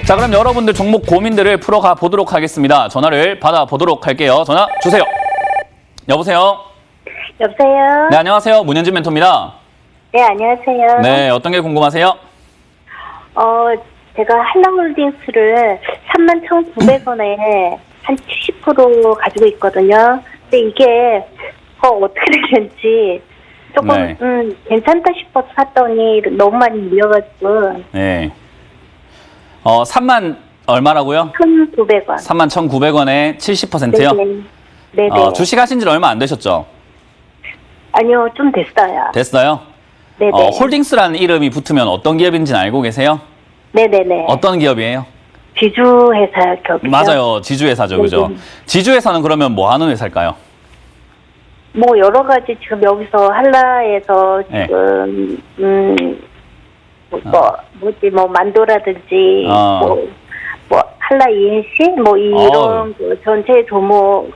자, 그럼 여러분들 종목 고민들을 풀어가 보도록 하겠습니다. 전화를 받아보도록 할게요. 전화 주세요. 여보세요? 여보세요? 네, 안녕하세요. 문현진 멘토입니다. 네, 안녕하세요. 네, 어떤 게 궁금하세요? 제가 한라홀딩스를 31,900원에 한 70% 가지고 있거든요. 근데 이게 어떻게 되는지 조금 네. 괜찮다 싶어서 샀더니 너무 많이 밀려가지고 네. 3만 얼마라고요? 1,900원. 3만 1,900원에 70%요? 네네. 주식하신 지 얼마 안 되셨죠? 아니요, 좀 됐어요. 됐어요? 네네. 홀딩스라는 이름이 붙으면 어떤 기업인지는 알고 계세요? 네네네. 어떤 기업이에요? 지주회사 격이죠. 맞아요. 지주회사죠. 그죠? 네네. 지주회사는 그러면 뭐 하는 회사일까요? 뭐 여러 가지 지금 여기서 한라에서 네. 지금 뭐 만도라든지 뭐 한라 ENC 뭐 이런 그 전체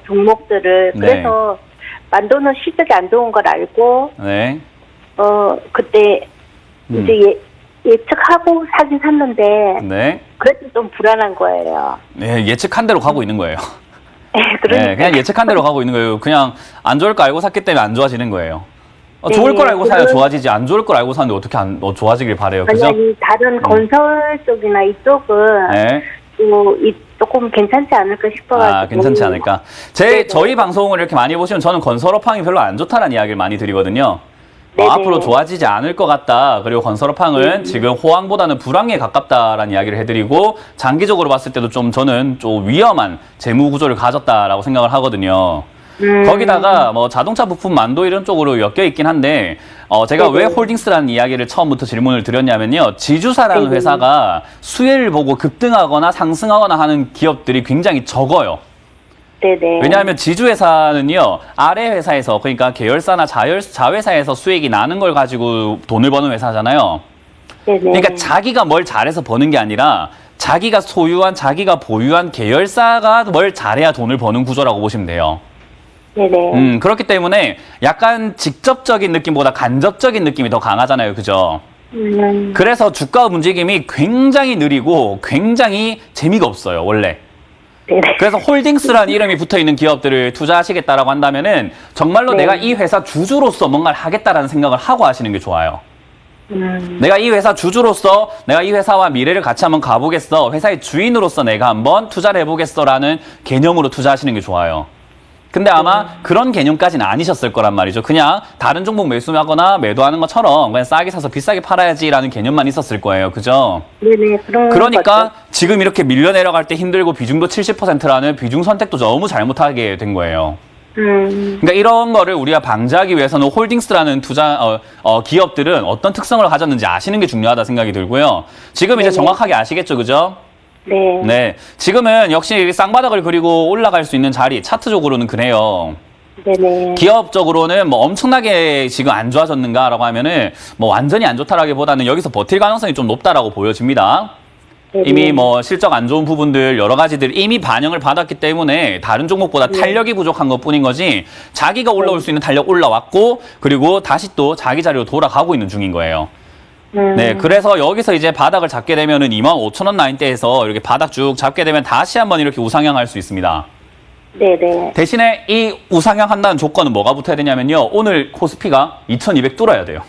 종목들을 네. 그래서 만도는 실적이 안 좋은 걸 알고 네. 그때 이제 예측하고 사긴 샀는데 네. 그래도 좀 불안한 거예요. 네, 예측한 대로 가고 있는 거예요. 그러니까 네, 그냥 예측한 대로 가고 있는 거예요. 그냥 안 좋을 거 알고 샀기 때문에 안 좋아지는 거예요. 좋을 걸 알고 사야 좋아지지, 안 좋을 걸 알고 사는데 어떻게 좋아지길 바래요. 그죠? 만약에 다른 건설 쪽이나 이쪽은 네. 또 조금 괜찮지 않을까 싶어가지고. 괜찮지 않을까. 저희 방송을 이렇게 많이 보시면 저는 건설업황이 별로 안 좋다는 이야기를 많이 드리거든요. 앞으로 좋아지지 않을 것 같다. 그리고 건설업황은 지금 호황보다는 불황에 가깝다라는 이야기를 해드리고 장기적으로 봤을 때도 저는 좀 위험한 재무 구조를 가졌다라고 생각을 하거든요. 거기다가 뭐 자동차 부품 만도 이런 쪽으로 엮여 있긴 한데 제가 왜 홀딩스라는 이야기를 처음부터 질문을 드렸냐면요. 지주사라는 회사가 수혜를 보고 급등하거나 상승하거나 하는 기업들이 굉장히 적어요. 네네. 왜냐하면 지주회사는요, 아래 회사에서, 그러니까 계열사나 자회사에서 수익이 나는 걸 가지고 돈을 버는 회사잖아요. 네네. 그러니까 자기가 뭘 잘해서 버는 게 아니라 자기가 보유한 계열사가 뭘 잘해야 돈을 버는 구조라고 보시면 돼요. 네네. 그렇기 때문에 약간 직접적인 느낌보다 간접적인 느낌이 더 강하잖아요. 그죠? 그래서 주가 움직임이 굉장히 느리고 굉장히 재미가 없어요, 원래. 네네. 그래서 홀딩스라는 이름이 붙어있는 기업들을 투자하시겠다라고 한다면은 정말로 내가 이 회사 주주로서 뭔가를 하겠다라는 생각을 하고 하시는 게 좋아요. 내가 이 회사 주주로서 내가 이 회사와 미래를 같이 한번 가보겠어. 회사의 주인으로서 내가 한번 투자를 해보겠어라는 개념으로 투자하시는 게 좋아요. 근데 아마 그런 개념까지는 아니셨을 거란 말이죠. 그냥 다른 종목 매수하거나 매도하는 것처럼 그냥 싸게 사서 비싸게 팔아야지라는 개념만 있었을 거예요. 그죠? 네네. 그러니까 지금 이렇게 밀려 내려갈 때 힘들고 비중도 70%라는 비중 선택도 너무 잘못하게 된 거예요. 그러니까 이런 거를 우리가 방지하기 위해서는 홀딩스라는 기업들은 어떤 특성을 가졌는지 아시는 게 중요하다 생각이 들고요. 지금 이제 정확하게 아시겠죠, 그죠? 네. 네. 지금은 역시 쌍바닥을 그리고 올라갈 수 있는 자리, 차트적으로는 그래요. 네네. 기업적으로는 뭐 엄청나게 지금 안 좋아졌는가라고 하면은 뭐 완전히 안 좋다라기보다는 여기서 버틸 가능성이 좀 높다라고 보여집니다. 네네. 이미 뭐 실적 안 좋은 부분들 여러 가지들 이미 반영을 받았기 때문에 다른 종목보다 탄력이 부족한 것뿐인 거지 자기가 올라올 수 있는 탄력 올라왔고 그리고 다시 또 자기 자리로 돌아가고 있는 중인 거예요. 네, 그래서 여기서 이제 바닥을 잡게 되면은 25,000원 라인대에서 이렇게 바닥 쭉 잡게 되면 다시 한번 이렇게 우상향할 수 있습니다. 네네. 대신에 이 우상향 한다는 조건은 뭐가 붙어야 되냐면요. 오늘 코스피가 2,200 뚫어야 돼요.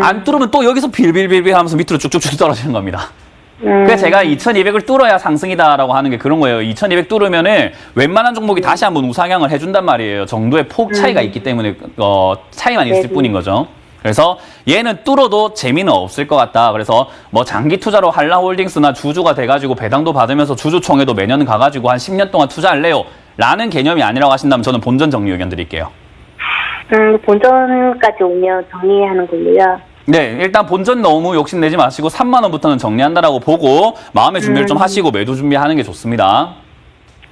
안 뚫으면 또 여기서 빌빌빌빌 하면서 밑으로 쭉쭉쭉 떨어지는 겁니다. 그래서 제가 2,200을 뚫어야 상승이다라고 하는 게 그런 거예요. 2,200 뚫으면은 웬만한 종목이 다시 한번 우상향을 해준단 말이에요. 정도의 폭 차이가 있기 때문에 차이만 있을 뿐인 거죠. 그래서 얘는 뚫어도 재미는 없을 것 같다. 그래서 뭐 장기 투자로 한라홀딩스나 주주가 돼가지고 배당도 받으면서 주주총회도 매년 가가지고 한 10년 동안 투자할래요. 라는 개념이 아니라고 하신다면 저는 본전 정리 의견 드릴게요. 본전까지 오면 정리하는 걸로요. 네, 일단 본전 너무 욕심내지 마시고 3만 원부터는 정리한다라고 보고 마음의 준비를 좀 하시고 매도 준비하는 게 좋습니다.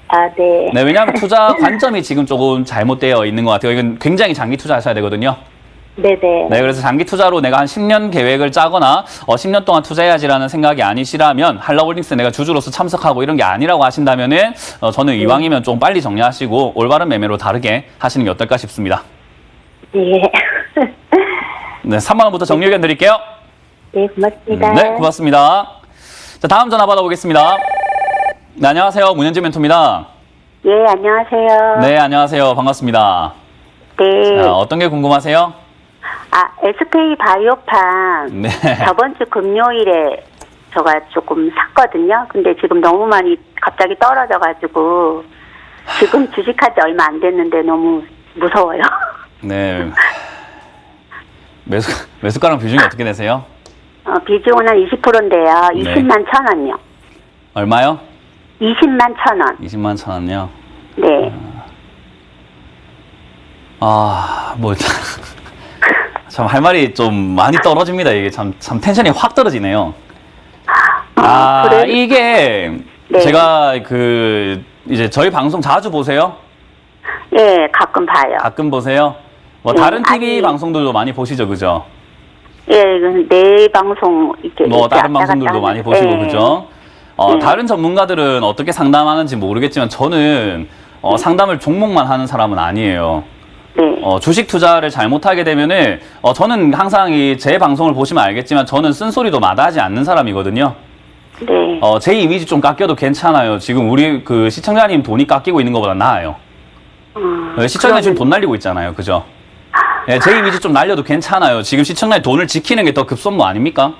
아, 네. 네, 왜냐하면 투자 관점이 지금 조금 잘못되어 있는 것 같아요. 이건 굉장히 장기 투자하셔야 되거든요. 네네. 네, 그래서 장기 투자로 내가 한 10년 계획을 짜거나 10년 동안 투자해야지라는 생각이 아니시라면 한라홀딩스에 내가 주주로서 참석하고 이런 게 아니라고 하신다면은 저는 이왕이면 좀 빨리 정리하시고 올바른 매매로 다르게 하시는 게 어떨까 싶습니다. 네. 네, 3만 원부터 정리 의견 드릴게요. 네, 고맙습니다. 네, 고맙습니다. 자, 다음 전화 받아보겠습니다. 네, 안녕하세요. 문현재 멘토입니다. 예, 안녕하세요. 네, 안녕하세요. 반갑습니다. 네. 자, 어떤 게 궁금하세요? SK 바이오팜 네. 저번 주 금요일에 제가 조금 샀거든요. 근데 지금 너무 많이 갑자기 떨어져가지고 지금 주식한 지 얼마 안 됐는데 너무 무서워요. 네. 매수가랑 비중이 어떻게 되세요? 비중은 한 20%인데요. 네. 20만 천 원요. 얼마요? 20만 천 원. 20만 천 원요. 네. 뭐, 참, 할 말이 좀 많이 떨어집니다. 이게 참 텐션이 확 떨어지네요. 그래요? 이게, 네. 제가 이제 저희 방송 자주 보세요? 예, 가끔 봐요. 가끔 보세요? 뭐, 네, 다른 TV 아니. 방송들도 많이 보시죠, 그죠? 예, 내 방송 이렇게 뭐, 이렇게 다른 왔다 갔다 방송들도 많이 하는- 보시고, 예. 그죠? 다른 전문가들은 어떻게 상담하는지 모르겠지만, 저는, 상담을 종목만 하는 사람은 아니에요. 네. 주식 투자를 잘못하게 되면은, 저는 항상 제 방송을 보시면 알겠지만, 저는 쓴소리도 마다하지 않는 사람이거든요. 네. 제 이미지 좀 깎여도 괜찮아요. 지금 우리 시청자님 돈이 깎이고 있는 것보다 나아요. 시청자님 지금 돈 날리고 있잖아요. 그죠? 예, 제 이미지 좀 날려도 괜찮아요. 지금 시청자님 돈을 지키는 게 더 급선무 아닙니까?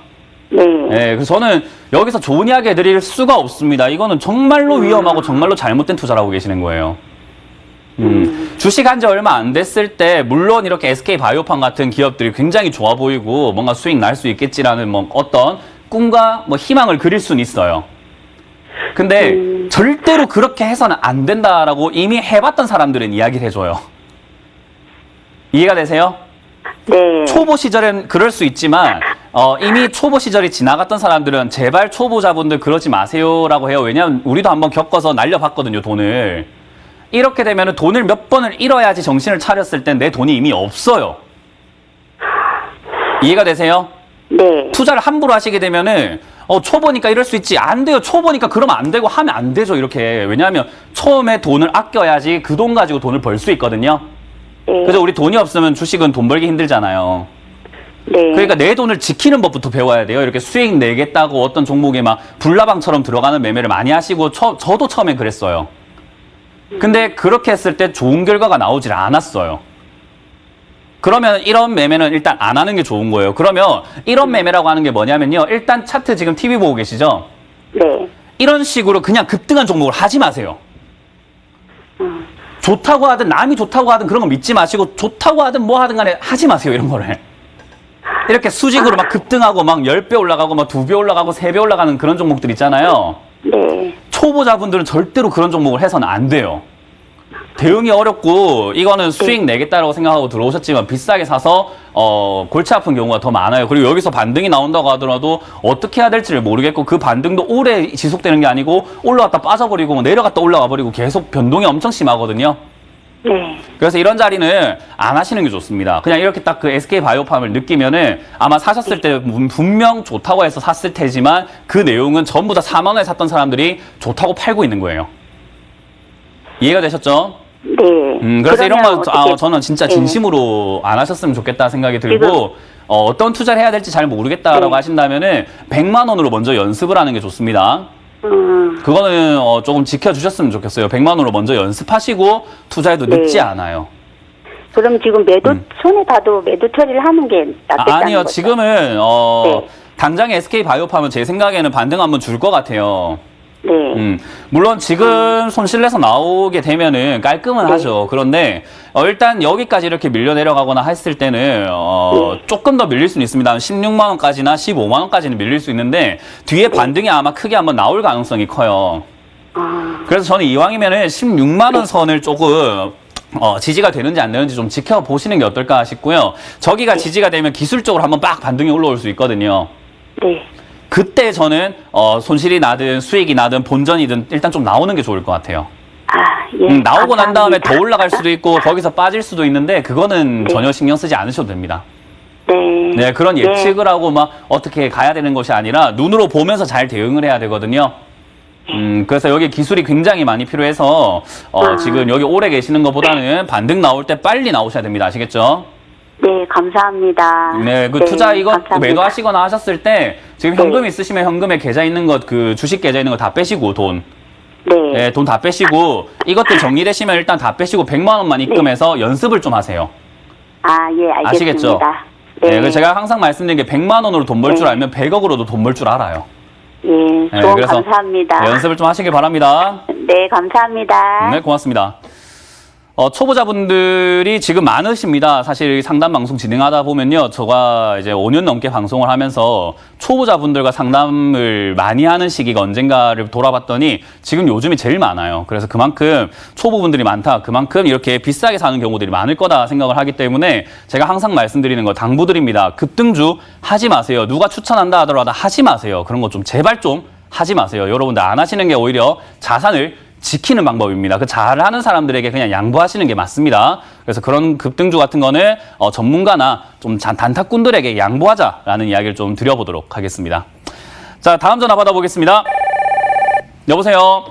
네. 예, 그래서 저는 여기서 좋은 이야기 해드릴 수가 없습니다. 이거는 정말로 위험하고 정말로 잘못된 투자를 하고 계시는 거예요. 주식 한 지 얼마 안 됐을 때, 물론 이렇게 SK 바이오팜 같은 기업들이 굉장히 좋아 보이고 뭔가 수익 날 수 있겠지라는 뭐 어떤 꿈과 뭐 희망을 그릴 수는 있어요. 근데 절대로 그렇게 해서는 안 된다라고 이미 해봤던 사람들은 이야기를 해줘요. 이해가 되세요? 네. 초보 시절엔 그럴 수 있지만 이미 초보 시절이 지나갔던 사람들은 제발 초보자분들 그러지 마세요라고 해요. 왜냐하면 우리도 한번 겪어서 날려봤거든요, 돈을. 이렇게 되면 돈을 몇 번을 잃어야지 정신을 차렸을 땐 내 돈이 이미 없어요. 이해가 되세요? 네. 투자를 함부로 하시게 되면은 초보니까 이럴 수 있지. 안 돼요. 초보니까 그러면 안 되고 하면 안 되죠. 이렇게. 왜냐하면 처음에 돈을 아껴야지 그 돈 가지고 돈을 벌 수 있거든요. 네. 그래서 우리 돈이 없으면 주식은 돈 벌기 힘들잖아요. 네. 그러니까 내 돈을 지키는 법부터 배워야 돼요. 이렇게 수익 내겠다고 어떤 종목에 막 불나방처럼 들어가는 매매를 많이 하시고 저도 처음엔 그랬어요. 근데 그렇게 했을 때 좋은 결과가 나오질 않았어요. 그러면 이런 매매는 일단 안 하는 게 좋은 거예요. 그러면 이런 매매라고 하는 게 뭐냐면요. 일단 차트 지금 TV 보고 계시죠? 네. 이런 식으로 그냥 급등한 종목을 하지 마세요. 좋다고 하든 남이 좋다고 하든 그런 거 믿지 마시고 좋다고 하든 뭐 하든 간에 하지 마세요. 이런 거를. 이렇게 수직으로 막 급등하고 막 10배 올라가고 막 2배 올라가고 3배 올라가는 그런 종목들 있잖아요. 네. 초보자분들은 절대로 그런 종목을 해서는 안 돼요. 대응이 어렵고 이거는 수익 내겠다라고 생각하고 들어오셨지만 비싸게 사서 골치 아픈 경우가 더 많아요. 그리고 여기서 반등이 나온다고 하더라도 어떻게 해야 될지를 모르겠고 그 반등도 오래 지속되는 게 아니고 올라갔다 빠져버리고 뭐 내려갔다 올라가 버리고 계속 변동이 엄청 심하거든요. 네. 그래서 이런 자리는 안 하시는 게 좋습니다. 그냥 이렇게 딱 그 SK 바이오팜을 느끼면은 아마 사셨을 때 분명 좋다고 해서 샀을 테지만 그 내용은 전부 다 4만 원에 샀던 사람들이 좋다고 팔고 있는 거예요. 이해가 되셨죠? 네. 그래서 이런 거 어떻게- 저는 진짜 네. 진심으로 안 하셨으면 좋겠다 생각이 들고 지금- 어떤 투자를 해야 될지 잘 모르겠다라고 네. 하신다면은 100만 원으로 먼저 연습을 하는 게 좋습니다. 그거는 조금 지켜주셨으면 좋겠어요. 100만 원으로 먼저 연습하시고 투자해도 네. 늦지 않아요. 그럼 지금 매도 손에 봐도 매도 처리를 하는 게 낫겠다는 아니요, 거죠? 지금은 네. 당장 SK 바이오팜은 제 생각에는 반등 한번 줄 것 같아요. 네. 물론 지금 손실 내서 나오게 되면은 깔끔은 네. 하죠. 그런데 일단 여기까지 이렇게 밀려 내려가거나 했을 때는 네. 조금 더 밀릴 수는 있습니다. 16만 원까지나 15만 원까지는 밀릴 수 있는데 뒤에 반등이 아마 크게 한번 나올 가능성이 커요. 그래서 저는 이왕이면은 16만 원 선을 조금 지지가 되는지 안 되는지 좀 지켜보시는 게 어떨까 싶고요. 저기가 지지가 되면 기술적으로 한번 빡 반등이 올라올 수 있거든요. 네. 그때 저는 손실이 나든 수익이 나든 본전이든 일단 좀 나오는 게 좋을 것 같아요. 예. 나오고 난 다음에 감사합니다. 더 올라갈 수도 있고 거기서 빠질 수도 있는데 그거는 전혀 신경 쓰지 않으셔도 됩니다. 네. 네, 그런 예측을 하고 막 어떻게 가야 되는 것이 아니라 눈으로 보면서 잘 대응을 해야 되거든요. 그래서 여기 기술이 굉장히 많이 필요해서 지금 여기 오래 계시는 것보다는 반등 나올 때 빨리 나오셔야 됩니다. 아시겠죠? 네, 감사합니다. 네, 그 투자 이거 감사합니다. 매도하시거나 하셨을 때 지금 네. 현금 있으시면 현금에 계좌 있는 것, 그 주식 계좌 있는 거 다 빼시고 돈. 네. 네, 돈 다 빼시고 이것들 정리되시면 일단 다 빼시고 100만 원만 입금해서 연습을 좀 하세요. 아, 예, 알겠습니다. 아시겠죠? 네, 그래서 제가 항상 말씀드린 게 100만 원으로 돈 벌 줄 네. 알면 100억으로도 돈 벌 줄 알아요. 예, 네, 조언 그래서 감사합니다. 네, 연습을 좀 하시길 바랍니다. 네, 감사합니다. 네, 고맙습니다. 초보자분들이 지금 많으십니다. 사실 상담 방송 진행하다 보면요. 제가 이제 5년 넘게 방송을 하면서 초보자분들과 상담을 많이 하는 시기가 언젠가를 돌아봤더니 지금 요즘이 제일 많아요. 그래서 그만큼 초보분들이 많다. 그만큼 이렇게 비싸게 사는 경우들이 많을 거다 생각을 하기 때문에 제가 항상 말씀드리는 거 당부드립니다. 급등주 하지 마세요. 누가 추천한다 하더라도 하지 마세요. 그런 거 좀 제발 좀 하지 마세요. 여러분들 안 하시는 게 오히려 자산을 지키는 방법입니다. 그 잘하는 사람들에게 그냥 양보하시는 게 맞습니다. 그래서 그런 급등주 같은 거는 전문가나 좀 단타꾼들에게 양보하자라는 이야기를 좀 드려보도록 하겠습니다. 자, 다음 전화 받아보겠습니다. 여보세요?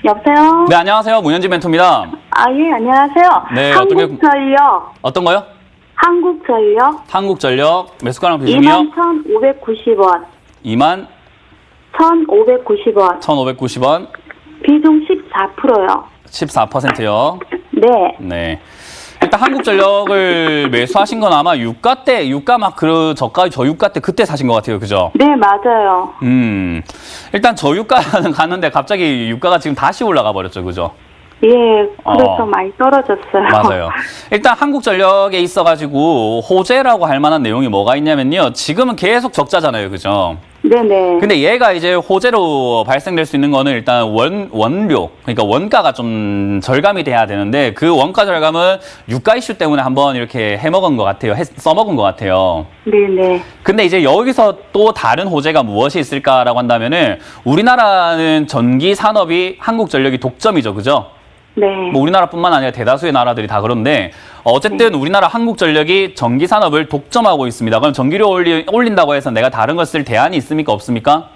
여보세요? 네, 안녕하세요. 문현지 멘토입니다. 아, 예, 안녕하세요. 네, 한국전력. 어떤 거요? 한국전력. 한국전력 매수가랑 비중이요? 21,590원. 2만 1,590원. 1,590원. 비중 14%요. 14%요. 네. 네. 일단 한국전력을 매수하신 건 아마 유가 때, 유가 막 그 저유가 때 그때 사신 것 같아요. 그죠? 네, 맞아요. 일단 저유가는 갔는데 갑자기 유가가 지금 다시 올라가 버렸죠. 그죠? 예, 그래서 많이 떨어졌어요. 맞아요. 일단 한국전력에 있어가지고 호재라고 할 만한 내용이 뭐가 있냐면요. 지금은 계속 적자잖아요. 그죠? 네네. 근데 얘가 이제 호재로 발생될 수 있는 거는 일단 원료, 그러니까 원가가 좀 절감이 돼야 되는데 그 원가 절감은 유가 이슈 때문에 한번 이렇게 해먹은 것 같아요. 써먹은 것 같아요. 네네. 근데 이제 여기서 또 다른 호재가 무엇이 있을까라고 한다면은 우리나라는 전기 산업이 한국전력이 독점이죠. 그죠? 네. 뭐 우리나라뿐만 아니라 대다수의 나라들이 다 그런데 어쨌든 우리나라 한국전력이 전기 산업을 독점하고 있습니다. 그럼 전기료 올린다고 해서 내가 다른 걸 쓸 대안이 있습니까? 없습니까?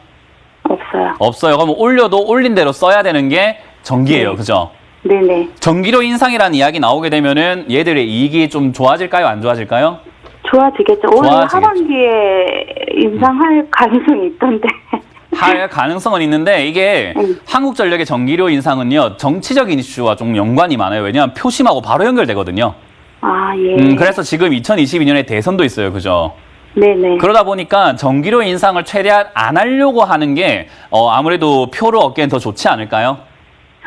없어요. 없어요. 그럼 올려도 올린 대로 써야 되는 게 전기예요. 그죠? 네네. 전기료 인상이라는 이야기 나오게 되면은 얘들의 이익이 좀 좋아질까요? 안 좋아질까요? 좋아지겠죠. 오늘 좋아지겠죠. 하반기에 인상할 가능성이 있던데. 할 가능성은 있는데 이게 한국전력의 전기료 인상은요. 정치적인 이슈와 좀 연관이 많아요. 왜냐하면 표심하고 바로 연결되거든요. 아, 예. 그래서 지금 2022년에 대선도 있어요. 그죠? 네네. 그러다 보니까 전기료 인상을 최대한 안 하려고 하는 게 아무래도 표를 얻기엔 더 좋지 않을까요?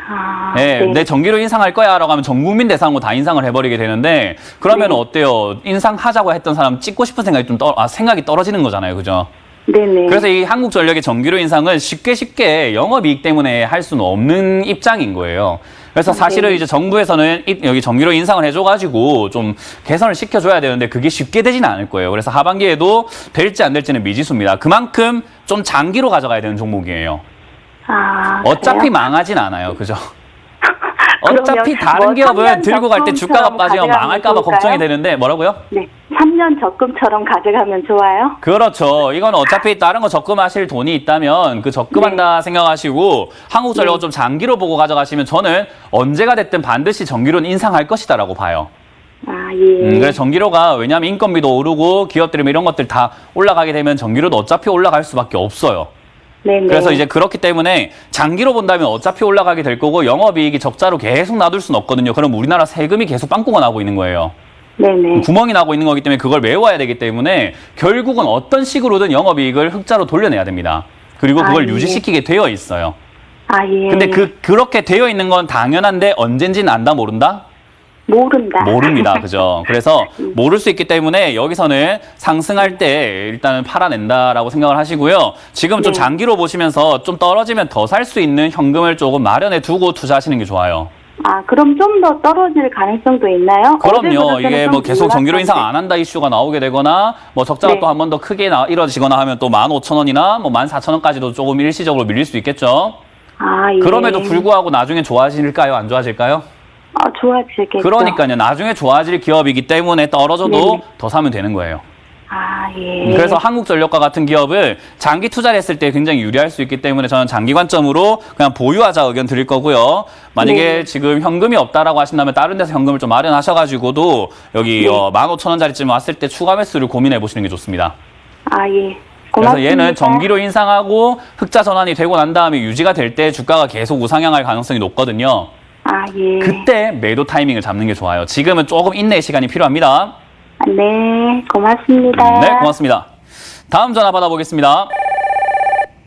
아, 네, 네. 내 전기료 인상할 거야 라고 하면 전 국민 대상으로 다 인상을 해버리게 되는데 그러면 어때요? 인상하자고 했던 사람 찍고 싶은 생각이 생각이 떨어지는 거잖아요. 그죠? 네네. 그래서 이 한국전력의 전기료 인상은 쉽게 영업이익 때문에 할 수는 없는 입장인 거예요. 그래서 사실은 이제 정부에서는 여기 전기료 인상을 해줘가지고 좀 개선을 시켜줘야 되는데 그게 쉽게 되지는 않을 거예요. 그래서 하반기에도 될지 안 될지는 미지수입니다. 그만큼 좀 장기로 가져가야 되는 종목이에요. 아, 어차피 그래요? 망하진 않아요. 그죠? 그러면 어차피 다른 뭐 기업은 3년 들고 갈 때 주가가 적금처럼 빠지면 가져가면 망할까 봐 좋을까요? 걱정이 되는데 뭐라고요? 네. 3년 적금처럼 가져가면 좋아요? 그렇죠. 이건 어차피 다른 거 적금하실 돈이 있다면 그 적금한다 생각하시고 한국전력을 좀 장기로 보고 가져가시면 저는 언제가 됐든 반드시 전기료는 인상할 것이다라고 봐요. 아, 예. 그래서 전기료가 왜냐하면 인건비도 오르고 기업들이 이런 것들 다 올라가게 되면 전기료도 어차피 올라갈 수밖에 없어요. 네네. 그래서 이제 그렇기 때문에 장기로 본다면 어차피 올라가게 될 거고 영업이익이 적자로 계속 놔둘 수는 없거든요. 그럼 우리나라 세금이 계속 빵꾸가 나고 있는 거예요. 네네. 구멍이 나고 있는 거기 때문에 그걸 메워야 되기 때문에 결국은 어떤 식으로든 영업이익을 흑자로 돌려내야 됩니다. 그리고 그걸 아, 예. 유지시키게 되어 있어요. 아, 예. 근데 그렇게 되어 있는 건 당연한데 언젠지는 안다 모른다? 모른다. 모릅니다. 그죠? 그래서 모를 수 있기 때문에 여기서는 상승할 때 일단은 팔아낸다라고 생각을 하시고요. 지금 좀 네. 장기로 보시면서 좀 떨어지면 더 살 수 있는 현금을 조금 마련해 두고 투자하시는 게 좋아요. 아, 그럼 좀 더 떨어질 가능성도 있나요? 그럼요. 어제보다는 이게 좀 뭐 계속 전기료 인상 올랐던데. 안 한다 이슈가 나오게 되거나 뭐 적자가 네. 또 한 번 더 크게 이뤄지거나 하면 또 15,000원이나 뭐 14,000원까지도 조금 일시적으로 밀릴 수 있겠죠. 아, 예. 그럼에도 불구하고 나중에 좋아질까요? 안 좋아질까요? 좋아지겠죠. 그러니까요. 나중에 좋아질 기업이기 때문에 떨어져도 네네. 더 사면 되는 거예요. 아, 예. 그래서 한국전력과 같은 기업을 장기 투자를 했을 때 굉장히 유리할 수 있기 때문에 저는 장기 관점으로 그냥 보유하자 의견 드릴 거고요. 만약에 네. 지금 현금이 없다라고 하신다면 다른 데서 현금을 좀 마련하셔가지고도 여기 네. 15,000원짜리쯤 왔을 때 추가 매수를 고민해 보시는 게 좋습니다. 아, 예. 그래서 고맙습니다. 얘는 정기로 인상하고 흑자 전환이 되고 난 다음에 유지가 될 때 주가가 계속 우상향할 가능성이 높거든요. 아, 예. 그때 매도 타이밍을 잡는 게 좋아요. 지금은 조금 인내의 시간이 필요합니다. 네, 고맙습니다. 네, 고맙습니다. 다음 전화 받아보겠습니다.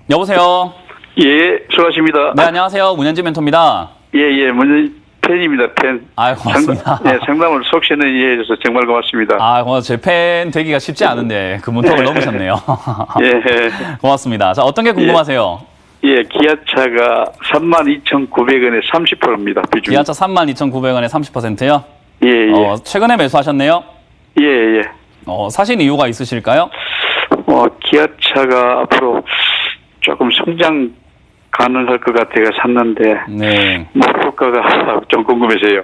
여보세요. 예, 수고하십니다. 네, 안녕하세요. 문현진 멘토입니다. 예, 먼저 팬입니다, 팬. 아유, 고맙습니다. 상담을 속 시원히 이해해줘서 정말 고맙습니다. 아, 고맙습니다. 제 팬 되기가 쉽지 않은데 그 문턱을 넘으셨네요. 예, 고맙습니다. 자, 어떤 게 궁금하세요? 예, 기아차가 32,900원에 30%입니다, 비중. 기아차 32,900원에 30%요? 예. 최근에 매수하셨네요? 예. 사신 이유가 있으실까요? 기아차가 앞으로 조금 성장 가능할 것 같아서 샀는데, 네. 목표가가 좀 궁금해서요.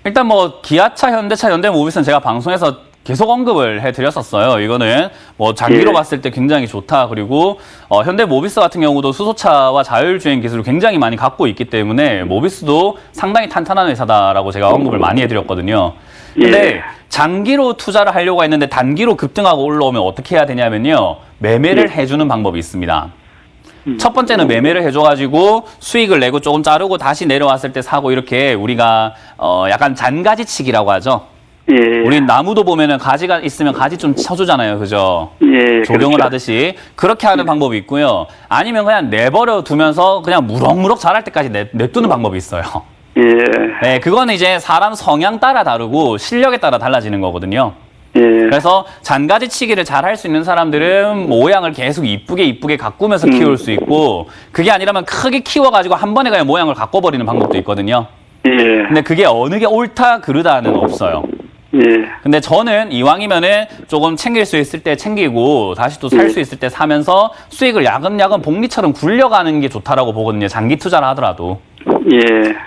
일단 뭐 기아차, 현대차, 현대모비스는 제가 방송에서 계속 언급을 해드렸었어요. 이거는 뭐 장기로 예. 봤을 때 굉장히 좋다. 그리고 현대모비스 같은 경우도 수소차와 자율주행 기술을 굉장히 많이 갖고 있기 때문에 모비스도 상당히 탄탄한 회사다라고 제가 언급을 많이 해드렸거든요. 근데 예. 장기로 투자를 하려고 했는데 단기로 급등하고 올라오면 어떻게 해야 되냐면요. 매매를 해주는 방법이 있습니다. 첫 번째는 매매를 해줘가지고 수익을 내고 조금 자르고 다시 내려왔을 때 사고 이렇게 우리가 약간 잔가지치기라고 하죠. 예. 우린 나무도 보면은 가지가 있으면 가지 좀 쳐주잖아요. 그죠? 예. 조경을 그렇죠. 하듯이 그렇게 하는 방법이 있고요. 아니면 그냥 내버려 두면서 그냥 무럭무럭 자랄 때까지 냅두는 방법이 있어요. 예. 네, 그거는 이제 사람 성향 따라 다르고 실력에 따라 달라지는 거거든요. 예. 그래서 잔가지치기를 잘 할 수 있는 사람들은 모양을 계속 이쁘게 가꾸면서 키울 수 있고 그게 아니라면 크게 키워가지고 한 번에 그냥 모양을 바꿔버리는 방법도 있거든요. 예. 근데 그게 어느 게 옳다 그르다는 없어요. 예. 근데 저는 이왕이면은 조금 챙길 수 있을 때 챙기고 다시 또 살 수 있을 때 사면서 수익을 야금야금 복리처럼 굴려가는 게 좋다라고 보거든요. 장기 투자를 하더라도. 예.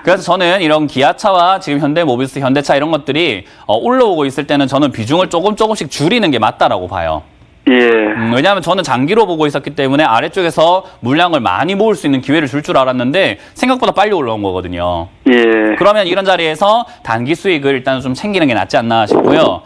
그래서 저는 이런 기아차와 지금 현대모비스, 현대차 이런 것들이 올라오고 있을 때는 저는 비중을 조금씩 줄이는 게 맞다라고 봐요. 예. 왜냐하면 저는 장기로 보고 있었기 때문에 아래쪽에서 물량을 많이 모을 수 있는 기회를 줄 줄 알았는데 생각보다 빨리 올라온 거거든요. 예. 그러면 이런 자리에서 단기 수익을 일단 좀 챙기는 게 낫지 않나 싶고요.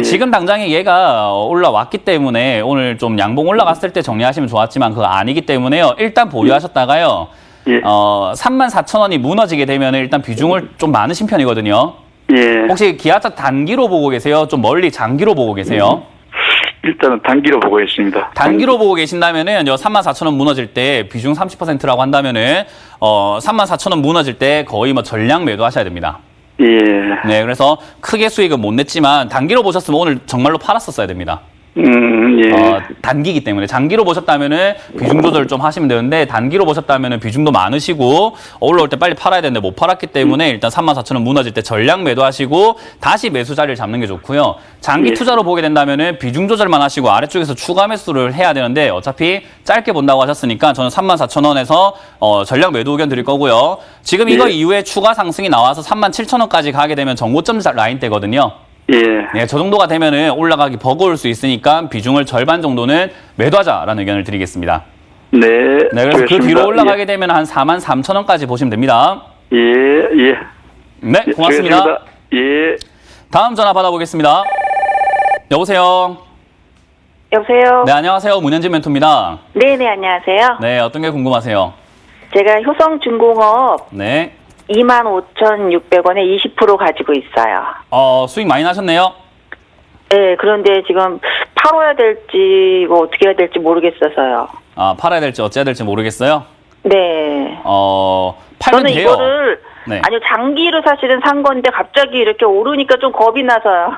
지금 당장에 얘가 올라왔기 때문에 오늘 좀 양봉 올라갔을 때 정리하시면 좋았지만 그거 아니기 때문에요. 일단 보유하셨다가요. 예. 34,000원이 무너지게 되면 일단 비중을 좀 많으신 편이거든요. 예. 혹시 기아차 단기로 보고 계세요? 좀 멀리 장기로 보고 계세요? 일단은 단기로 보고 있습니다. 단기로 보고 계신다면은 34,000원 무너질 때 비중 30%라고 한다면은 34,000원 무너질 때 거의 뭐 전량 매도하셔야 됩니다. 예. 네, 그래서 크게 수익은 못 냈지만 단기로 보셨으면 오늘 정말로 팔았었어야 됩니다. 예. 단기이기 때문에 장기로 보셨다면은 비중 조절 좀 하시면 되는데 단기로 보셨다면은 비중도 많으시고 올라올 때 빨리 팔아야 되는데 못 팔았기 때문에 일단 34,000원 무너질 때 전량 매도하시고 다시 매수 자리를 잡는 게 좋고요. 장기 예. 투자로 보게 된다면은 비중 조절만 하시고 아래쪽에서 추가 매수를 해야 되는데 어차피 짧게 본다고 하셨으니까 저는 34,000원에서 전량 매도 의견 드릴 거고요. 지금 이거 예. 이후에 추가 상승이 나와서 37,000원까지 가게 되면 정고점 라인대거든요. 예. 네, 저 정도가 되면은 올라가기 버거울 수 있으니까 비중을 절반 정도는 매도하자라는 의견을 드리겠습니다. 네. 네, 그래서 그 알겠습니다. 뒤로 올라가게 되면 한 43,000원까지 보시면 됩니다. 예. 예. 네, 예. 고맙습니다. 알겠습니다. 예. 다음 전화 받아보겠습니다. 여보세요. 여보세요? 네, 안녕하세요. 문현진 멘토입니다. 네네, 안녕하세요. 네, 어떤 게 궁금하세요? 제가 효성중공업 네. 25,600원에 20% 가지고 있어요. 수익 많이 나셨네요? 네, 그런데 지금 팔아야 될지, 이거 어떻게 해야 될지 모르겠어서요. 팔아야 될지 어찌해야 될지 모르겠어요? 네. 팔면 저는 돼요. 이거를, 네. 아니요, 장기로 사실은 산 건데 갑자기 이렇게 오르니까 좀 겁이 나서요.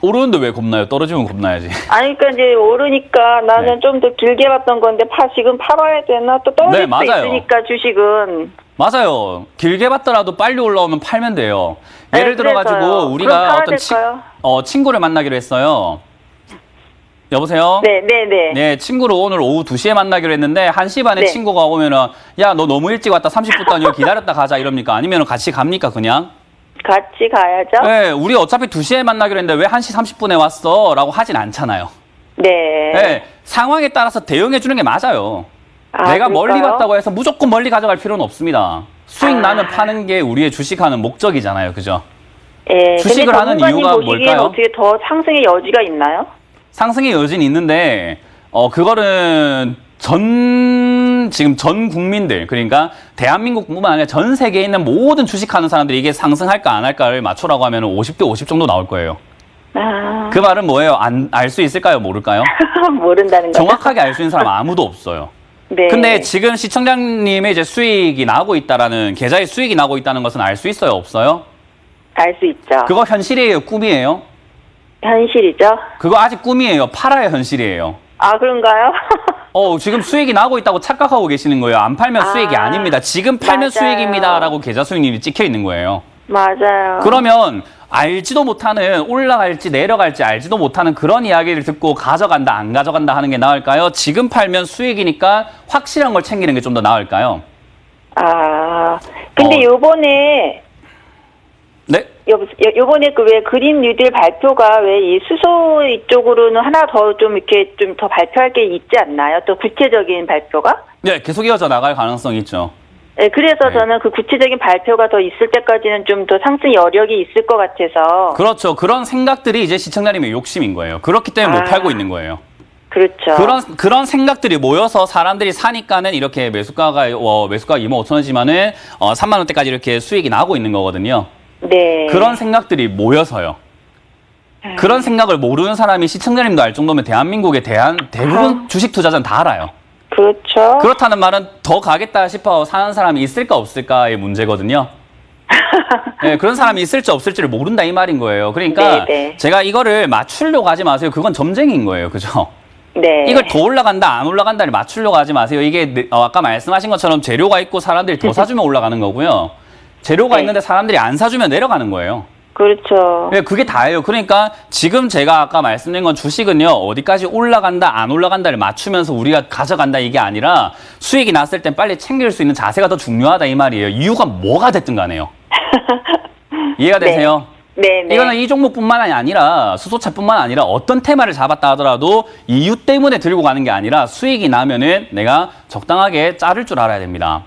오르는데 왜 겁나요? 떨어지면 겁나야지. 아니, 그러니까 이제 오르니까 나는 네. 좀 더 길게 봤던 건데, 지금 팔아야 되나? 또 떨어질 네, 수 맞아요. 있으니까 주식은. 맞아요. 길게 봤더라도 빨리 올라오면 팔면 돼요. 예를 네, 들어가지고 그래서요. 우리가 그럼 팔아야 어떤 될까요? 친구를 만나기로 했어요. 여보세요? 네. 네, 친구를 오늘 오후 2시에 만나기로 했는데 1시 반에 네. 친구가 오면은 야, 너 너무 일찍 왔다 30분 동안 여기 기다렸다 가자 이럽니까? 아니면 같이 갑니까 그냥? 같이 가야죠. 네, 우리 어차피 2시에 만나기로 했는데 왜 1시 30분에 왔어? 라고 하진 않잖아요. 네. 네, 상황에 따라서 대응해 주는 게 맞아요. 아, 내가 멀리 그럴까요? 갔다고 해서 무조건 멀리 가져갈 필요는 없습니다. 수익 나면 파는 게 우리의 주식하는 목적이잖아요. 그죠? 예. 주식을 근데 하는 전문가님 이유가 보시기엔 뭘까요? 어떻게 더 상승의 여지가 있나요? 상승의 여지는 있는데 그거는 지금 전 국민들, 그러니까 대한민국뿐만 아니라 전 세계에 있는 모든 주식하는 사람들이 이게 상승할까 안 할까를 맞추라고 하면 50대 50 정도 나올 거예요. 아, 그 말은 뭐예요? 알 수 있을까요? 모를까요? 모른다는 거죠. 정확하게 알 수 있는 사람 아무도 없어요. 네. 근데 지금 시청자님의 이제 수익이 나고 있다라는, 계좌에 수익이 나고 있다는 것은 알 수 있어요? 없어요? 알 수 있죠. 그거 현실이에요? 꿈이에요? 현실이죠. 그거 아직 꿈이에요? 팔아야 현실이에요? 아, 그런가요? 지금 수익이 나고 있다고 착각하고 계시는 거예요. 안 팔면 수익이 아닙니다. 지금 팔면 맞아요. 수익입니다라고 계좌 수익률이 찍혀 있는 거예요. 맞아요. 그러면 알지도 못하는, 올라갈지 내려갈지 알지도 못하는 그런 이야기를 듣고 가져간다 안 가져간다 하는 게 나을까요? 지금 팔면 수익이니까 확실한 걸 챙기는 게 좀 더 나을까요? 아, 근데 어. 요번에 네? 요번에 그 왜 그린 뉴딜 발표가 왜 이 수소 이쪽으로는 하나 더 좀 이렇게 좀 더 발표할 게 있지 않나요? 또 구체적인 발표가? 네, 계속 이어져 나갈 가능성이 있죠. 네, 그래서 네. 저는 그 구체적인 발표가 더 있을 때까지는 좀 더 상승 여력이 있을 것 같아서. 그렇죠. 그런 생각들이 이제 시청자님의 욕심인 거예요. 그렇기 때문에 못 팔고 있는 거예요. 그렇죠. 그런 생각들이 모여서 사람들이 사니까는 이렇게 매수가가 25,000원이지만은 3만 원대까지 이렇게 수익이 나고 있는 거거든요. 네. 그런 생각들이 모여서요. 그런 생각을 모르는 사람이 시청자님도 알 정도면 대한민국의 대부분 주식 투자자는 다 알아요. 그렇죠. 그렇다는 말은 더 가겠다 싶어 사는 사람이 있을까 없을까의 문제거든요. 네, 그런 사람이 있을지 없을지를 모른다 이 말인 거예요. 그러니까 네. 제가 이거를 맞추려고 하지 마세요. 그건 점쟁이인 거예요. 그죠? 네. 이걸 더 올라간다 안 올라간다를 맞추려고 하지 마세요. 이게 아까 말씀하신 것처럼 재료가 있고 사람들이 더 사주면 올라가는 거고요. 재료가 네. 있는데 사람들이 안 사주면 내려가는 거예요. 그렇죠. 네, 그게 다예요. 그러니까 지금 제가 아까 말씀드린 건 주식은요. 어디까지 올라간다 안 올라간다를 맞추면서 우리가 가져간다 이게 아니라 수익이 났을 땐 빨리 챙길 수 있는 자세가 더 중요하다 이 말이에요. 이유가 뭐가 됐든 간에요. 이해가 되세요? 네, 네. 이거는 이 종목뿐만 아니라 수소차뿐만 아니라 어떤 테마를 잡았다 하더라도 이유 때문에 들고 가는 게 아니라 수익이 나면은 내가 적당하게 자를 줄 알아야 됩니다.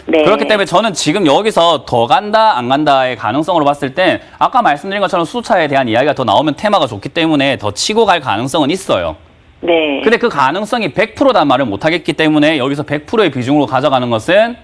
네. 그렇기 때문에 저는 지금 여기서 더 간다 안 간다의 가능성으로 봤을 땐 아까 말씀드린 것처럼 수소차에 대한 이야기가 더 나오면 테마가 좋기 때문에 더 치고 갈 가능성은 있어요. 네. 근데 그 가능성이 100%단 말을 못 하겠기 때문에 여기서 100%의 비중으로 가져가는 것은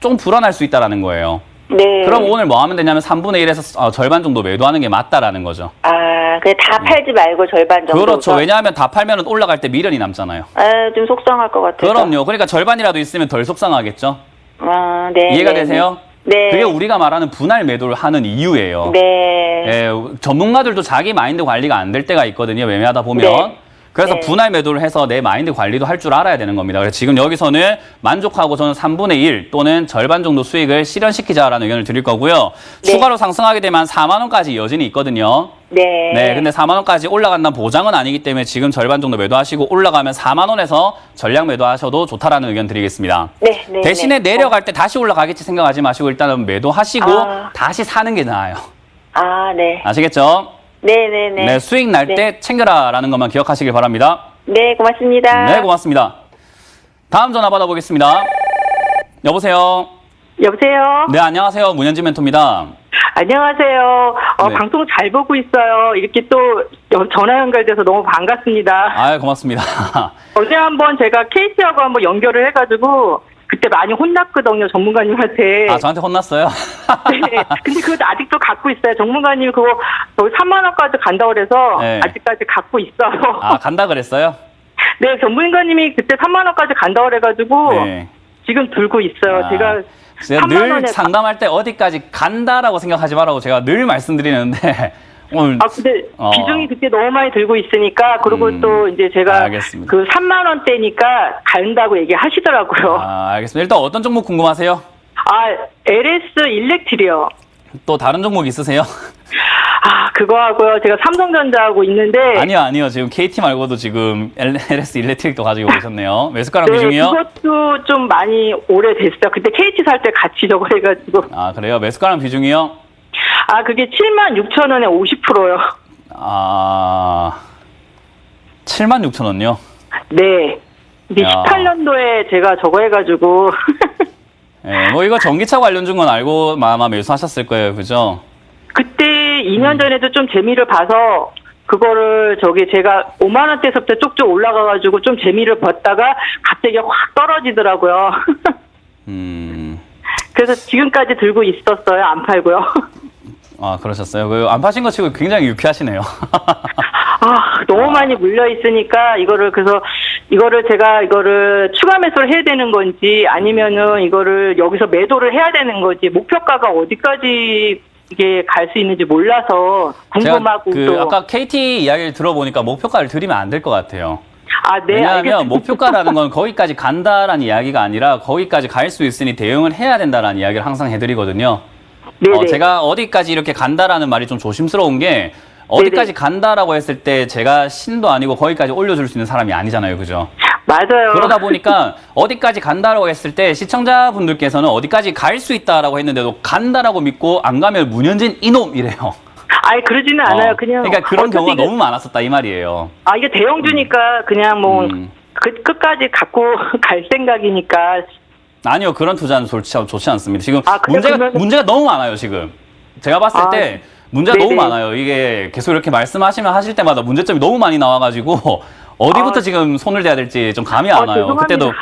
좀 불안할 수 있다는 거예요. 네. 그럼 오늘 뭐 하면 되냐면 3분의 1에서 절반 정도 매도하는 게 맞다라는 거죠. 아, 그냥 다 팔지 말고 절반 정도. 그렇죠. 왜냐하면 다 팔면 올라갈 때 미련이 남잖아요. 아, 좀 속상할 것 같아요. 그럼요. 그러니까 절반이라도 있으면 덜 속상하겠죠. 아, 네. 이해가 네, 되세요? 네. 그게 우리가 말하는 분할 매도를 하는 이유예요. 네. 예, 전문가들도 자기 마인드 관리가 안 될 때가 있거든요. 매매하다 보면. 네. 그래서 네. 분할 매도를 해서 내 마인드 관리도 할 줄 알아야 되는 겁니다. 그래서 지금 여기서는 만족하고 저는 3분의 1 또는 절반 정도 수익을 실현시키자라는 의견을 드릴 거고요. 네. 추가로 상승하게 되면 4만 원까지 여진이 있거든요. 네. 네, 근데 4만 원까지 올라간다는 보장은 아니기 때문에 지금 절반 정도 매도하시고 올라가면 4만 원에서 전량 매도하셔도 좋다라는 의견 드리겠습니다. 네, 네. 대신에 네. 내려갈 때 다시 올라가겠지 생각하지 마시고 일단은 매도하시고 아. 다시 사는 게 나아요. 아, 네. 아시겠죠? 네, 네, 네. 네, 수익 날 때 네. 챙겨라라는 것만 기억하시길 바랍니다. 네, 고맙습니다. 네, 고맙습니다. 다음 전화 받아보겠습니다. 여보세요? 여보세요? 네, 안녕하세요. 문현진 멘토입니다. 안녕하세요. 네. 방송 잘 보고 있어요. 이렇게 또 전화 연결돼서 너무 반갑습니다. 아유, 고맙습니다. 어제 한번 제가 KT하고 한번 연결을 해가지고 그때 많이 혼났거든요, 전문가님한테. 아, 저한테 혼났어요? 네. 근데 그거 아직도 갖고 있어요. 전문가님 그거 3만 원까지 간다고 그래서 네. 아직까지 갖고 있어요. 아, 간다 그랬어요? 네, 전문가님이 그때 3만 원까지 간다고 그래가지고 네. 지금 들고 있어요. 아, 제가 제가 3만 늘 원에 상담할 때 어디까지 간다라고 생각하지 말라고 제가 늘 말씀드리는데 오늘 근데 비중이 그때 너무 많이 들고 있으니까, 그리고 또 이제 제가 알겠습니다. 그 3만 원대니까 간다고 얘기하시더라고요. 알겠습니다. 일단 어떤 종목 궁금하세요? LS 일렉트리요. 또 다른 종목 있으세요? 그거 하고요. 제가 삼성전자하고 있는데. 아니요. 지금 KT 말고도 지금 LS 일렉트릭도 가지고 계셨네요. 매수가랑 네, 비중이요? 그것도 좀 많이 오래됐어요. 그때 KT 살 때 같이 저거 해가지고. 아, 그래요? 매수가랑 비중이요? 아, 그게 76,000원에 50%요. 아, 76,000원요? 네. 이게 야. 18년도에 제가 저거 해가지고. 예, 뭐 이거 전기차 관련준 건 알고 아마 매수하셨을 거예요. 그죠? 그때 2년 전에도 좀 재미를 봐서 그거를 제가 5만 원대서부터 쪽쪽 올라가가지고 좀 재미를 봤다가 갑자기 확 떨어지더라고요. 그래서 지금까지 들고 있었어요. 안 팔고요. 아, 그러셨어요? 안 파신 거 치고 굉장히 유쾌하시네요. 아, 너무 많이 물려 있으니까 제가 이거를 추가 매수를 해야 되는 건지 아니면은 이거를 여기서 매도를 해야 되는 건지 목표가가 어디까지 이게 갈 수 있는지 몰라서 궁금하고 제가 또 아까 KT 이야기를 들어보니까 목표가를 드리면 안 될 것 같아요. 아, 네, 왜냐하면 알겠습니다. 목표가라는 건 거기까지 간다라는 이야기가 아니라 거기까지 갈 수 있으니 대응을 해야 된다라는 이야기를 항상 해드리거든요. 네네. 제가 어디까지 이렇게 간다라는 말이 좀 조심스러운 게 어디까지 간다라고 했을 때 제가 신도 아니고 거기까지 올려줄 수 있는 사람이 아니잖아요. 그죠? 맞아요. 그러다 보니까 어디까지 간다라고 했을 때 시청자분들께서는 어디까지 갈 수 있다라고 했는데도 간다라고 믿고 안 가면 문현진 이놈이래요. 아니, 그러지는 않아요. 그냥. 그러니까 그런 경우가 어차피 너무 많았었다 이 말이에요. 아, 이게 대형주니까 그냥 뭐 끝까지 갖고 갈 생각이니까. 아니요, 그런 투자는 좋지 않습니다. 지금 아, 문제가 너무 많아요, 지금. 제가 봤을 때 문제가 네네. 너무 많아요. 이게 계속 이렇게 말씀하시면 하실 때마다 문제점이 너무 많이 나와가지고 어디부터 지금 손을 대야 될지 좀 감이 안 와요. 죄송합니다. 그때도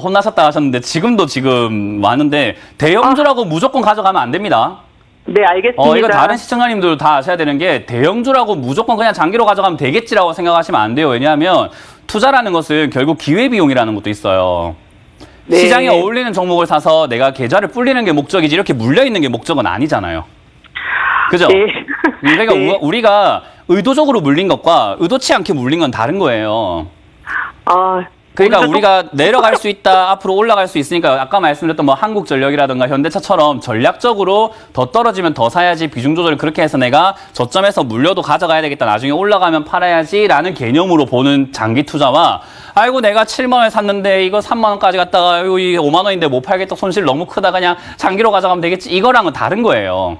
혼나셨다 하셨는데 지금 많은데 대형주라고 무조건 가져가면 안 됩니다. 네, 알겠습니다. 이거 다른 시청자님들 다 아셔야 되는 게 대형주라고 무조건 그냥 장기로 가져가면 되겠지라고 생각하시면 안 돼요. 왜냐하면 투자라는 것은 결국 기회비용이라는 것도 있어요. 네. 시장에 어울리는 종목을 사서 내가 계좌를 불리는 게 목적이지 이렇게 물려있는 게 목적은 아니잖아요. 그죠? 네. 그러니까 네. 우리가 의도적으로 물린 것과 의도치 않게 물린 건 다른 거예요. 아, 그러니까 거기서 우리가 내려갈 수 있다, 앞으로 올라갈 수 있으니까 아까 말씀드렸던 뭐 한국전력이라든가 현대차처럼 전략적으로 더 떨어지면 더 사야지 비중 조절을 그렇게 해서 내가 저점에서 물려도 가져가야 되겠다, 나중에 올라가면 팔아야지라는 개념으로 보는 장기 투자와 아이고 내가 7만 원에 샀는데 이거 3만 원까지 갔다가 이거 5만 원인데 못 팔겠다, 손실 너무 크다, 그냥 장기로 가져가면 되겠지, 이거랑은 다른 거예요.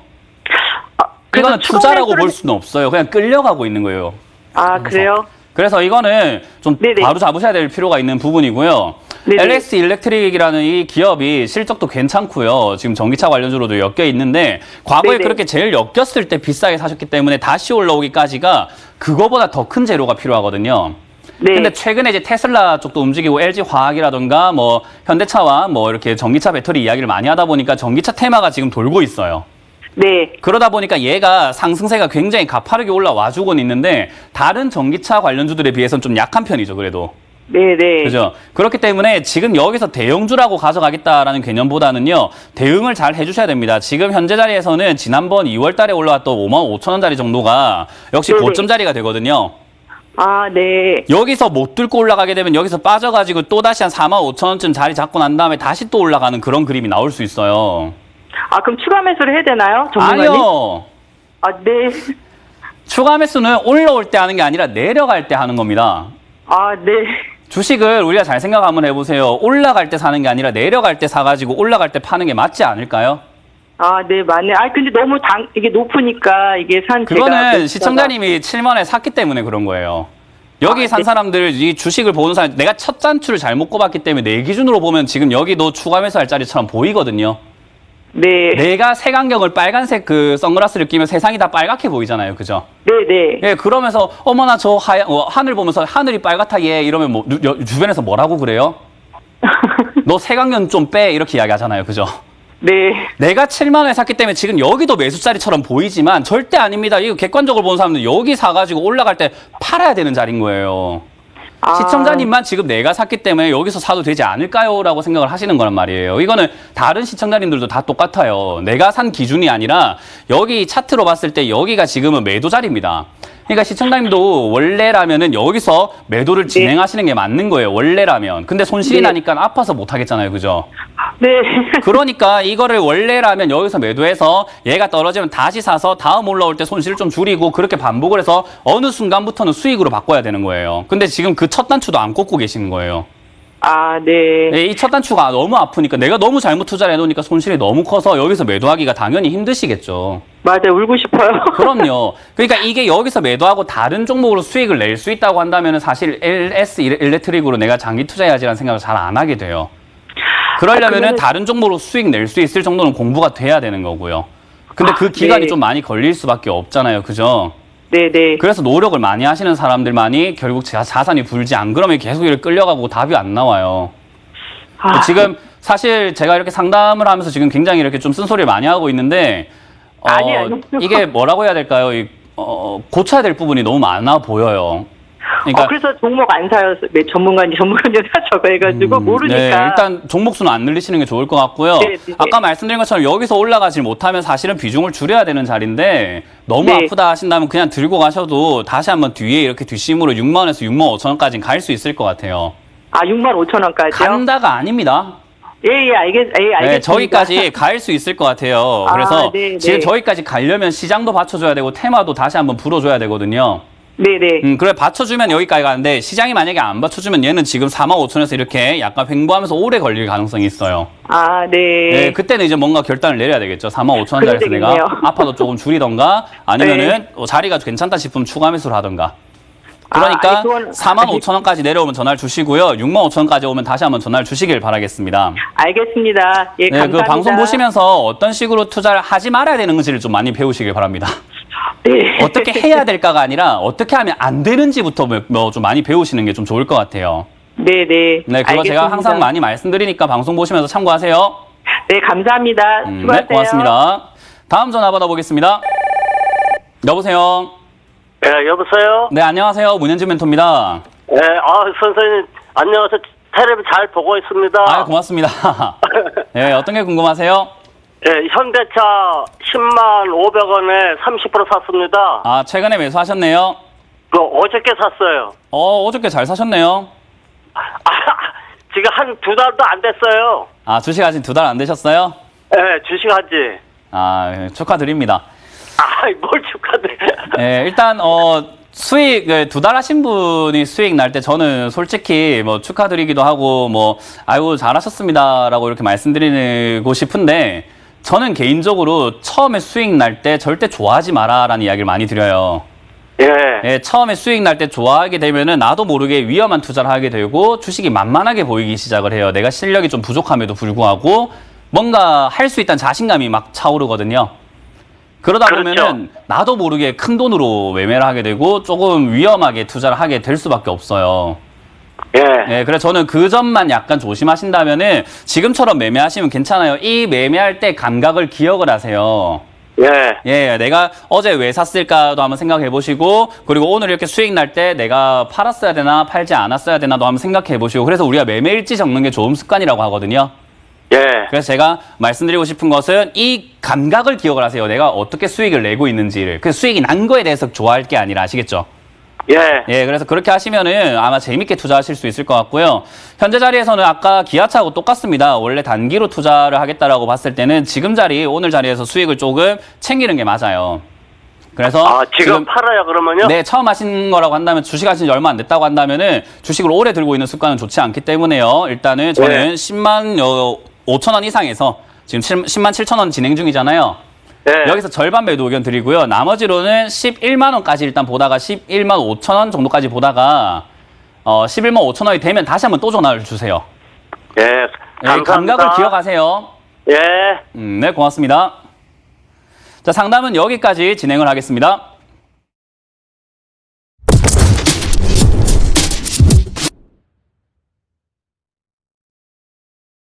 이거는 투자라고 볼 수는 없어요. 그냥 끌려가고 있는 거예요. 아, 그래요? 그래서 이거는 좀 네네. 바로 잡으셔야 될 필요가 있는 부분이고요. 네네. LS 일렉트릭이라는 이 기업이 실적도 괜찮고요. 지금 전기차 관련주로도 엮여 있는데 과거에 네네. 그렇게 제일 엮였을 때 비싸게 사셨기 때문에 다시 올라오기까지가 그거보다 더 큰 재료가 필요하거든요. 네. 근데 최근에 이제 테슬라 쪽도 움직이고 LG 화학이라든가 뭐 현대차와 뭐 이렇게 전기차 배터리 이야기를 많이 하다 보니까 전기차 테마가 지금 돌고 있어요. 네. 그러다 보니까 얘가 상승세가 굉장히 가파르게 올라와 주고는 있는데 다른 전기차 관련주들에 비해서는 좀 약한 편이죠, 그래도. 네네. 그죠? 그렇기 때문에 지금 여기서 대형주라고 가져가겠다라는 개념보다는요, 대응을 잘 해주셔야 됩니다. 지금 현재 자리에서는 지난번 2월 달에 올라왔던 55,000원짜리 정도가 역시 네네. 고점 자리가 되거든요. 아, 네. 여기서 못 뚫고 올라가게 되면 여기서 빠져가지고 또다시 한 45,000원쯤 자리 잡고 난 다음에 다시 또 올라가는 그런 그림이 나올 수 있어요. 아, 그럼 추가 매수를 해야 되나요? 전문가님? 아니요. 아, 네. 추가 매수는 올라올 때 하는 게 아니라 내려갈 때 하는 겁니다. 아, 네. 주식을 우리가 잘 생각 한번 해보세요. 올라갈 때 사는 게 아니라 내려갈 때 사가지고 올라갈 때 파는 게 맞지 않을까요? 아, 네, 맞네. 아, 근데 너무 이게 높으니까 이게 그거는 시청자님이 7만원에 샀기 때문에 그런 거예요. 여기 산 사람들, 이 주식을 보는 사람, 내가 첫 단추를 잘못 꼽았기 때문에 내 기준으로 보면 지금 여기도 추가 매수할 자리처럼 보이거든요. 네. 내가 색안경을 빨간색 그 선글라스를 끼면 세상이 다 빨갛게 보이잖아요. 그죠? 네네. 예, 그러면서 어머나 저 하늘 보면서 하늘이 빨갛다 얘 이러면 뭐 주변에서 뭐라고 그래요? 너 색안경 좀 빼 이렇게 이야기하잖아요. 그죠? 네. 내가 7만 원에 샀기 때문에 지금 여기도 매수자리처럼 보이지만 절대 아닙니다. 이거 객관적으로 보는 사람들은 여기 사가지고 올라갈 때 팔아야 되는 자리인 거예요. 아. 시청자님만 지금 내가 샀기 때문에 여기서 사도 되지 않을까요? 라고 생각을 하시는 거란 말이에요. 이거는 다른 시청자님들도 다 똑같아요. 내가 산 기준이 아니라 여기 차트로 봤을 때 여기가 지금은 매도 자리입니다. 그러니까 시청자님도 원래라면은 여기서 매도를 진행하시는 게 맞는 거예요. 원래라면. 근데 손실이 네. 나니까 아파서 못 하겠잖아요. 그죠? 네. 그러니까 이거를 원래라면 여기서 매도해서 얘가 떨어지면 다시 사서 다음 올라올 때 손실을 좀 줄이고 그렇게 반복을 해서 어느 순간부터는 수익으로 바꿔야 되는 거예요. 근데 지금 그 첫 단추도 안 꽂고 계시는 거예요. 아, 네. 이 첫 단추가 너무 아프니까 내가 너무 잘못 투자를 해놓으니까 손실이 너무 커서 여기서 매도하기가 당연히 힘드시겠죠. 맞아요. 울고 싶어요. 그럼요. 그러니까 이게 여기서 매도하고 다른 종목으로 수익을 낼 수 있다고 한다면 사실 LS 일렉트릭으로 내가 장기 투자해야지라는 생각을 잘 안 하게 돼요. 그러려면은 다른 종목으로 수익 낼 수 있을 정도는 공부가 돼야 되는 거고요. 근데 그 기간이 네. 좀 많이 걸릴 수밖에 없잖아요. 그죠? 네네. 그래서 노력을 많이 하시는 사람들만이 결국 자산이 불지, 안 그러면 계속 이렇게 끌려가고 답이 안 나와요. 지금 사실 제가 이렇게 상담을 하면서 지금 굉장히 이렇게 좀 쓴소리를 많이 하고 있는데 아니요. 이게 뭐라고 해야 될까요? 고쳐야 될 부분이 너무 많아 보여요. 그러니까 그래서 종목 안 사요. 전문가인지 사저거 해가지고 모르니까. 네, 일단 종목 수는 안 늘리시는 게 좋을 것 같고요. 네, 네. 아까 말씀드린 것처럼 여기서 올라가질 못하면 사실은 비중을 줄여야 되는 자리인데 너무 네. 아프다 하신다면 그냥 들고 가셔도 다시 한번 뒤에 이렇게 뒷심으로 6만 원에서 6만 5천 원까지는 갈 수 있을 것 같아요. 아, 65,000원까지요? 간다가 아닙니다. 예, 알겠습니다. 네, 저기까지 갈 수 있을 것 같아요. 아, 그래서 네, 지금 네. 저기까지 가려면 시장도 받쳐줘야 되고 테마도 다시 한번 불어줘야 되거든요. 네네. 그래 받쳐주면 여기까지 가는데 시장이 만약에 안 받쳐주면 얘는 지금 45,000원에서 이렇게 약간 횡보하면서 오래 걸릴 가능성이 있어요. 아, 네. 네, 그때는 이제 뭔가 결단을 내려야 되겠죠. 45,000원짜리에서 그래야 내가 되겠네요. 아파도 조금 줄이던가 아니면은 네. 자리가 괜찮다 싶으면 추가 매수를 하던가. 그러니까 아니, 그건 45,000원까지 내려오면 전화를 주시고요. 65,000원까지 오면 다시 한번 전화를 주시길 바라겠습니다. 알겠습니다. 예, 네, 감사합니다. 그 방송 보시면서 어떤 식으로 투자를 하지 말아야 되는지를 좀 많이 배우시길 바랍니다. 네. 어떻게 해야 될까가 아니라 어떻게 하면 안 되는지부터 뭐 좀 많이 배우시는 게 좀 좋을 것 같아요. 네네. 네, 그거 알겠습니다. 제가 항상 많이 말씀드리니까 방송 보시면서 참고하세요. 네, 감사합니다. 수고하세요. 네, 고맙습니다. 다음 전화 받아보겠습니다. 여보세요. 예, 여보세요? 네, 안녕하세요. 문현진 멘토입니다. 예, 선생님, 안녕하세요. 텔레비 잘 보고 있습니다. 아, 고맙습니다. 네, 어떤 게 궁금하세요? 예, 현대차 10만 500원에 30% 샀습니다. 아, 최근에 매수하셨네요. 어저께 샀어요. 어저께 잘 사셨네요. 지금 한 2달도 안 됐어요. 아, 주식 아직 2달 안 되셨어요? 예, 주식한지. 아, 예, 축하드립니다. 뭘 축하드려. 네, 일단 수익 2달 하신 분이 수익 날 때 저는 솔직히 뭐 축하드리기도 하고 뭐 아이고 잘하셨습니다라고 이렇게 말씀드리고 싶은데 저는 개인적으로 처음에 수익 날 때 절대 좋아하지 마라라는 이야기를 많이 드려요. 예. 예, 처음에 수익 날 때 좋아하게 되면은 나도 모르게 위험한 투자를 하게 되고 주식이 만만하게 보이기 시작을 해요. 내가 실력이 좀 부족함에도 불구하고 뭔가 할 수 있다는 자신감이 막 차오르거든요. 그러다 그렇죠. 보면은 나도 모르게 큰 돈으로 매매를 하게 되고 조금 위험하게 투자를 하게 될 수밖에 없어요. 예. 네, 그래서 저는 그 점만 약간 조심하신다면은 지금처럼 매매하시면 괜찮아요. 이 매매할 때 감각을 기억을 하세요. 예. 예, 내가 어제 왜 샀을까도 한번 생각해 보시고, 그리고 오늘 이렇게 수익 날 때 내가 팔았어야 되나, 팔지 않았어야 되나도 한번 생각해 보시고, 그래서 우리가 매매일지 적는 게 좋은 습관이라고 하거든요. 예. 그래서 제가 말씀드리고 싶은 것은 이 감각을 기억을 하세요. 내가 어떻게 수익을 내고 있는지를. 그 수익이 난 거에 대해서 좋아할 게 아니라 아시겠죠? 예. 예, 그래서 그렇게 하시면은 아마 재밌게 투자하실 수 있을 것 같고요. 현재 자리에서는 아까 기아차하고 똑같습니다. 원래 단기로 투자를 하겠다라고 봤을 때는 지금 자리, 오늘 자리에서 수익을 조금 챙기는 게 맞아요. 그래서 지금 팔아요, 그러면요? 네, 처음 하신 거라고 한다면 주식 하신 지 얼마 안 됐다고 한다면은 주식을 오래 들고 있는 습관은 좋지 않기 때문에요. 일단은 저는 10만 5천 원 이상에서 지금 10만 7천 원 진행 중이잖아요. 예. 여기서 절반 매도 의견 드리고요. 나머지로는 11만 원까지 일단 보다가 11만 5천 원 정도까지 보다가 11만 5천 원이 되면 다시 한번 또 전화를 주세요. 예. 네, 감사합니다. 감각을 기억하세요. 예. 네, 고맙습니다. 자, 상담은 여기까지 진행을 하겠습니다.